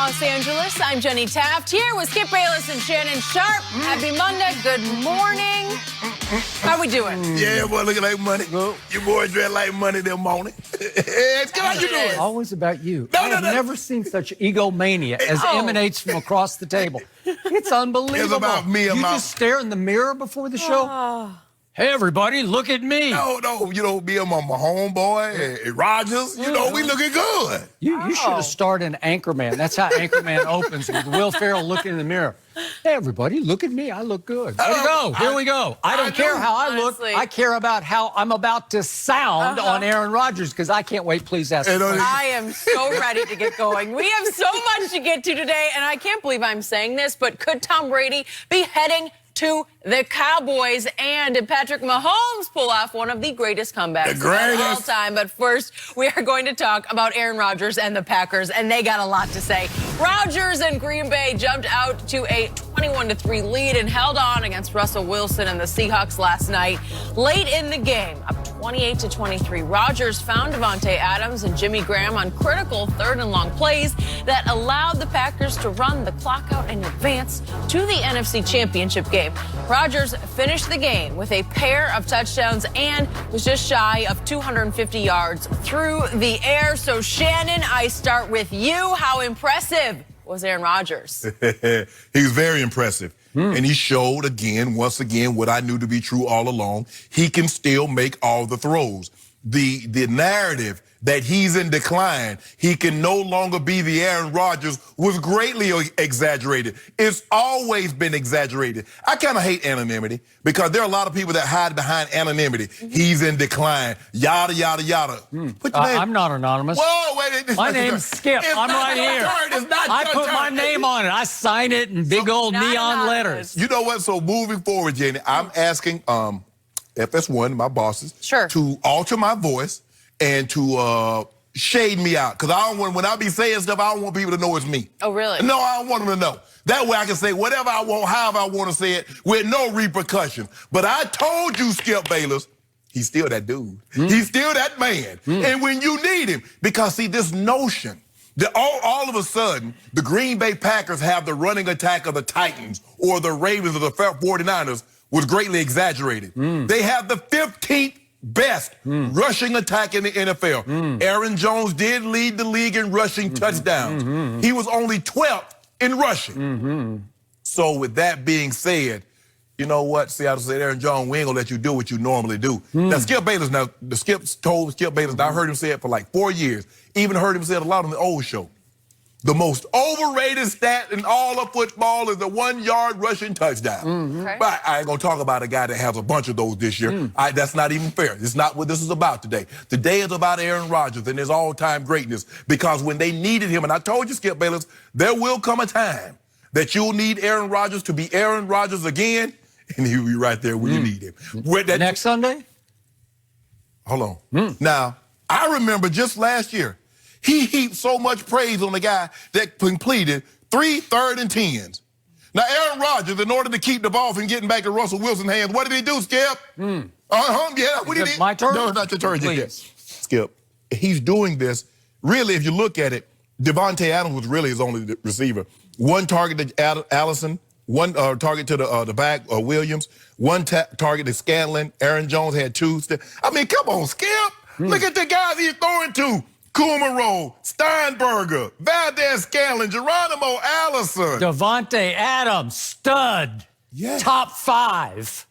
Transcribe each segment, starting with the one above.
Los Angeles. I'm Jenny Taft here with Skip Bayless and Shannon Sharp. Happy Monday. Good morning. How we doing? Yeah, boy, looking like money. Your boy dress like money this morning. Skip, how you doing? Always about you. No, I have never seen such egomania as emanates from across the table. It's unbelievable. It's about me and you my... just stare in the mirror before the show? Hey, everybody, look at me. No, you know, me and my homeboy, and Rodgers, you know, we looking good. You should have starred in Anchorman. That's how Anchorman opens, with Will Ferrell looking in the mirror. Hey, everybody, look at me. I look good. There we go. Here we go. I don't care how I look. I care about how I'm about to sound on Aaron Rodgers, because I can't wait. Please ask me. I am so ready to get going. We have so much to get to today, and I can't believe I'm saying this, but could Tom Brady be heading to the Cowboys, and did Patrick Mahomes pull off one of the greatest comebacks of all time? But first, we are going to talk about Aaron Rodgers and the Packers, and they got a lot to say. Rodgers and Green Bay jumped out to a 21-3 lead and held on against Russell Wilson and the Seahawks last night. Late in the game, up 28-23, Rodgers found Davante Adams and Jimmy Graham on critical third and long plays that allowed the Packers to run the clock out and advance to the NFC Championship game. Rodgers finished the game with a pair of touchdowns and was just shy of 250 yards through the air. So, Shannon, I start with you. How impressive was Aaron Rodgers? He was very impressive. And he showed once again, what I knew to be true all along. He can still make all the throws. The narrative that he's in decline, he can no longer be the Aaron Rodgers, was greatly exaggerated. It's always been exaggerated. I kind of hate anonymity, because there are a lot of people that hide behind anonymity. He's in decline, yada, yada, yada. I'm not anonymous. Whoa, wait. My name's Skip. I'm right here. I put my name on it. I sign it in big old neon letters. You know what? So moving forward, Jenny, I'm asking FS1, my bosses, to alter my voice and to shade me out. Because I don't want, when I be saying stuff, I don't want people to know it's me. Oh, really? No, I don't want them to know. That way I can say whatever I want, however I want to say it, with no repercussions. But I told you, Skip Bayless, he's still that dude. He's still that man. And when you need him, because see, this notion that all of a sudden, the Green Bay Packers have the running attack of the Titans or the Ravens or the 49ers was greatly exaggerated. They have the 15th best rushing attack in the NFL. Aaron Jones did lead the league in rushing touchdowns. He was only 12th in rushing. So with that being said, you know what? See, I said, Aaron Jones, we ain't gonna let you do what you normally do. Now, Skip Bayless, told Skip Bayless, I heard him say it for like 4 years. Even heard him say it a lot on the old show. The most overrated stat in all of football is the 1-yard rushing touchdown. But I ain't gonna talk about a guy that has a bunch of those this year. That's not even fair. It's not what this is about today. Today is about Aaron Rodgers and his all-time greatness, because when they needed him, and I told you, Skip Bayless, there will come a time that you'll need Aaron Rodgers to be Aaron Rodgers again, and he'll be right there when you need him. Next Sunday? Hold on. Now, I remember just last year, he heaped so much praise on the guy that completed 3 3rd and 10s. Now, Aaron Rodgers, in order to keep the ball from getting back to Russell Wilson's hands, what did he do, Skip? Yeah, what did he do? My turn? No, it's not your turn Please. yet. Skip, he's doing this. Really, if you look at it, Davante Adams was really his only receiver. 1 target to Allison, 1 target to the back, Williams, 1 target to Scanlon. Aaron Jones had 2. I mean, come on, Skip. Look at the guys he's throwing to. Kumaro, Steinberger, Valdez-Scanlon, Geronimo Allison. Davante Adams, stud. Yeah. Top 5.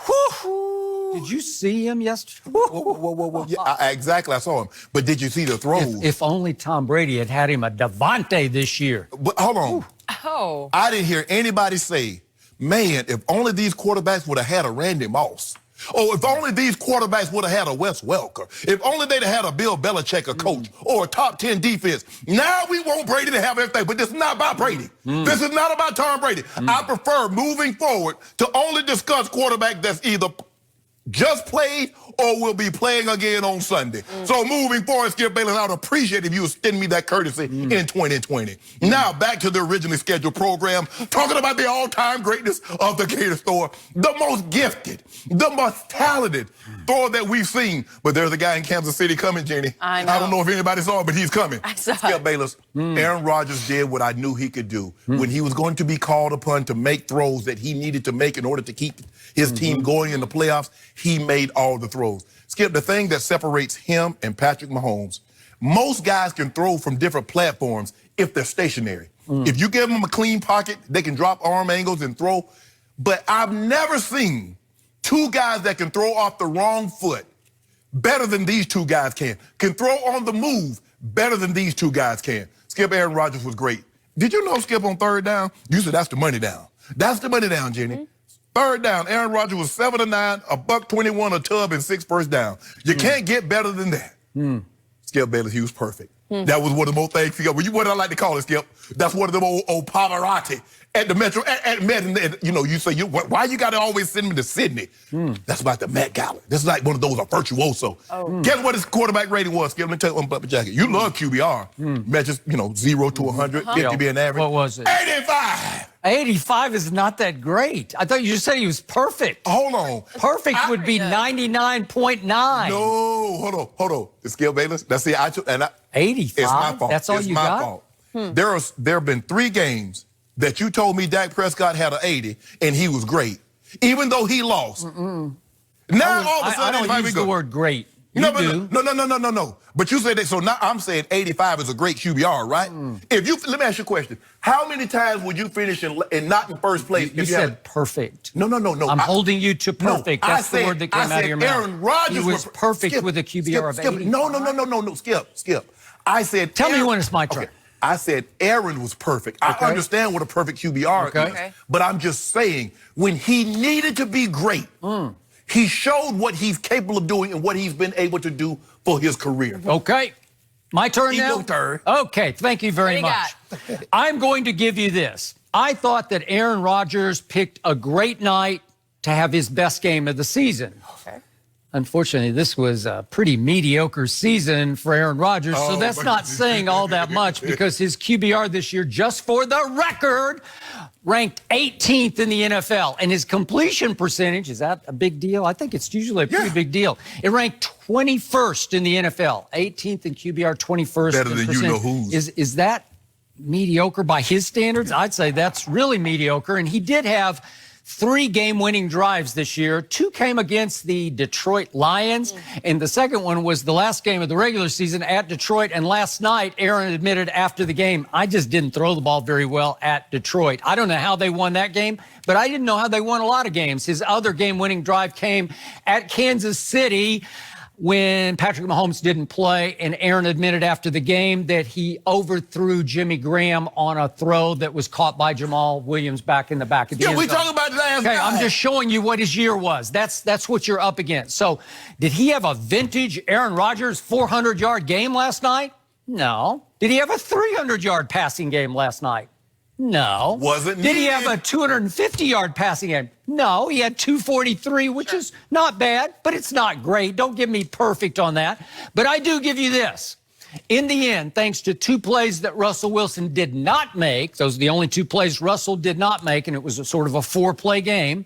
Whew. Did you see him yesterday? Whoa. Yeah, exactly, I saw him. But did you see the throws? If only Tom Brady had him a Davante this year. But hold on. I didn't hear anybody say, man, if only these quarterbacks would have had a Randy Moss. Oh, if only these quarterbacks would have had a Wes Welker. If only they'd have had a Bill Belichick, a coach, or a top 10 defense. Now we want Brady to have everything, but this is not about Brady. This is not about Tom Brady. I prefer moving forward to only discuss quarterback that's either just played or will be playing again on Sunday. So moving forward, Skip Bayless, I would appreciate if you would extend me that courtesy in 2020. Now, back to the originally scheduled program, talking about the all-time greatness of the Gator Thrower, the most gifted, the most talented thrower that we've seen. But there's a guy in Kansas City coming, Jenny. I know. I don't know if anybody saw it, but he's coming. I saw Skip it. Bayless, Aaron Rodgers did what I knew he could do. When he was going to be called upon to make throws that he needed to make in order to keep his team going in the playoffs, he made all the throws. Skip, the thing that separates him and Patrick Mahomes, most guys can throw from different platforms if they're stationary. If you give them a clean pocket, they can drop arm angles and throw. But I've never seen two guys that can throw off the wrong foot better than these two guys can throw on the move better than these two guys can. Skip, Aaron Rodgers was great. Did you know, Skip, on third down, you said that's the money down. That's the money down, Jenny. Third down, Aaron Rodgers was 7 of 9, $121 a tub, and 6 first down. You can't get better than that. Skip Bayless, he was perfect. That was one of the most things. What I like to call it, Skip, that's one of them old Pavarotti at the Metro. You know, you say, why you got to always send me to Sydney? That's about the Met Gala. This is like one of those, a virtuoso. Guess what his quarterback rating was, Skip? Let me tell you one Bubba Jacket. You love QBR. Measures, 0 to 100, 50 being average. What was it? 85. 85 is not that great. I thought you just said he was perfect. Hold on. Perfect would be 99.9. No, hold on. The Skip Bayless. That's the 85. It's my fault. That's all it's you my got. fault. There have been 3 games that you told me Dak Prescott had an 80 and he was great, even though he lost. Now all of a sudden, I don't use the word great. You do. No. But you said that, so now I'm saying 85 is a great QBR, right? Let me ask you a question. How many times would you finish and not in first place? You said perfect. No. I'm holding you to perfect. No, That's the word that came out of your mouth. Aaron Rodgers was perfect with a QBR of 80. No, Skip. I said. Tell me when it's my turn. Okay. I said Aaron was perfect. I understand what a perfect QBR is, but I'm just saying when he needed to be great, he showed what he's capable of doing and what he's been able to do for his career. Okay. My turn now? Your turn. Okay, thank you very much. I'm going to give you this. I thought that Aaron Rodgers picked a great night to have his best game of the season. Okay. Unfortunately, this was a pretty mediocre season for Aaron Rodgers, so that's not saying all that much because his QBR this year, just for the record, ranked 18th in the NFL. And his completion percentage, is that a big deal? I think it's usually a pretty big deal. It ranked 21st in the NFL, 18th in QBR, 21st. Better than you-know-who's. Is that mediocre by his standards? I'd say that's really mediocre. And he did have 3 game-winning drives this year. 2 came against the Detroit Lions, and the second one was the last game of the regular season at Detroit. And last night, Aaron admitted after the game, I just didn't throw the ball very well at Detroit. I don't know how they won that game, but I didn't know how they won a lot of games. His other game-winning drive came at Kansas City when Patrick Mahomes didn't play, and Aaron admitted after the game that he overthrew Jimmy Graham on a throw that was caught by Jamal Williams back in the back of the end zone. We talking about last night. I'm just showing you what his year was. That's what you're up against. So, did he have a vintage Aaron Rodgers 400-yard game last night? No. Did he have a 300-yard passing game last night? No. Wasn't Did he have a 250-yard passing game? No. He had 243, which is not bad, but it's not great. Don't give me perfect on that. But I do give you this. In the end, thanks to 2 plays that Russell Wilson did not make, those are the only 2 plays Russell did not make, and it was a sort of a 4-play game,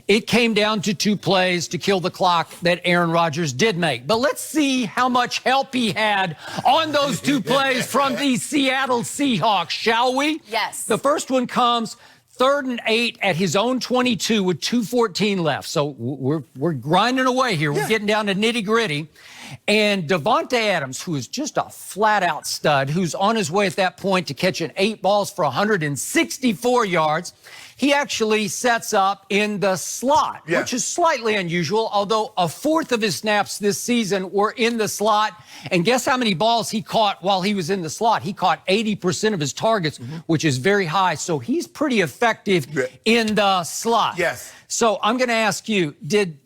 it came down to 2 plays to kill the clock that Aaron Rodgers did make. But let's see how much help he had on those 2 plays from the Seattle Seahawks, shall we? Yes. The first one comes 3rd and 8 at his own 22 with 2:14 left. So we're grinding away here. We're getting down to nitty-gritty. And Davante Adams, who is just a flat-out stud, who's on his way at that point to catching 8 balls for 164 yards, he actually sets up in the slot, which is slightly unusual, although 1/4 of his snaps this season were in the slot. And guess how many balls he caught while he was in the slot? He caught 80% of his targets, which is very high. So he's pretty effective in the slot. Yes. So I'm going to ask you, did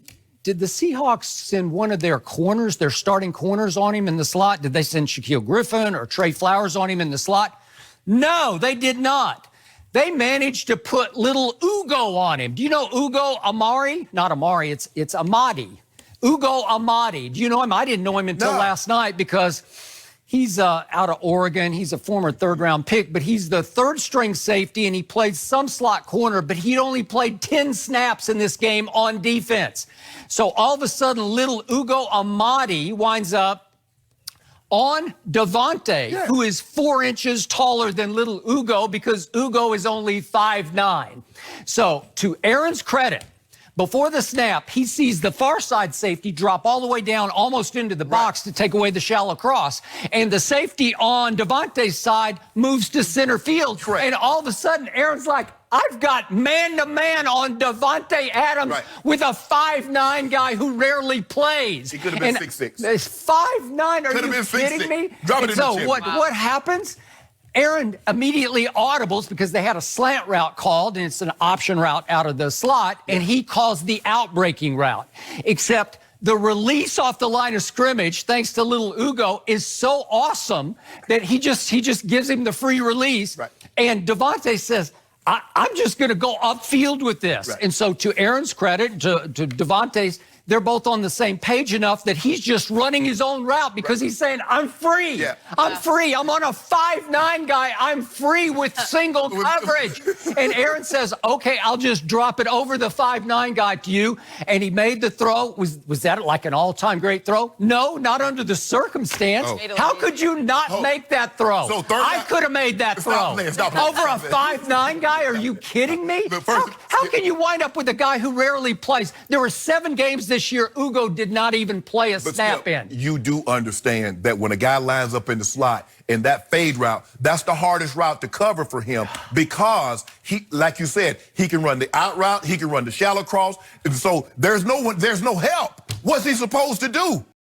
the Seahawks send one of their corners, their starting corners on him in the slot? Did they send Shaquille Griffin or Trey Flowers on him in the slot? No, they did not. They managed to put little Ugo on him. Do you know Ugo Amari? Not Amari, it's Amadi. Ugo Amadi. Do you know him? I didn't know him until last night because he's out of Oregon. He's a former third-round pick, but he's the third-string safety, and he played some slot corner, but he'd only played 10 snaps in this game on defense. So all of a sudden, little Ugo Amadi winds up on Devontae, who is 4 inches taller than little Ugo because Ugo is only 5'9". So to Aaron's credit, before the snap, he sees the far side safety drop all the way down almost into the box to take away the shallow cross. And the safety on Devontae's side moves to center field. Correct. And all of a sudden, Aaron's like, I've got man-to-man on Devontae Adams with a 5'9" guy who rarely plays. He could have been 6'6". 5'9", are you kidding me? Drop it in so the what happens? Aaron immediately audibles because they had a slant route called, and it's an option route out of the slot, and he calls the out-breaking route. Except the release off the line of scrimmage, thanks to little Ugo, is so awesome that he just gives him the free release. And Devontae says, I'm just going to go upfield with this. And so to Aaron's credit, to Devontae's, they're both on the same page enough that he's just running his own route because he's saying, I'm free. I'm free. I'm on a 5'9" guy. I'm free with single coverage. And Aaron says, okay, I'll just drop it over the 5'9" guy to you. And he made the throw. Was that like an all-time great throw? No, not under the circumstance. How could you not make that throw? I could have made that throw. Over a 5'9" guy? Are you kidding me? How can you wind up with a guy who rarely plays? There were 7 games this year, Ugo did not even play a snap in. You do understand that when a guy lines up in the slot in that fade route, that's the hardest route to cover for him because he, like you said, he can run the out route, he can run the shallow cross, and so there's no help. What's he supposed to do?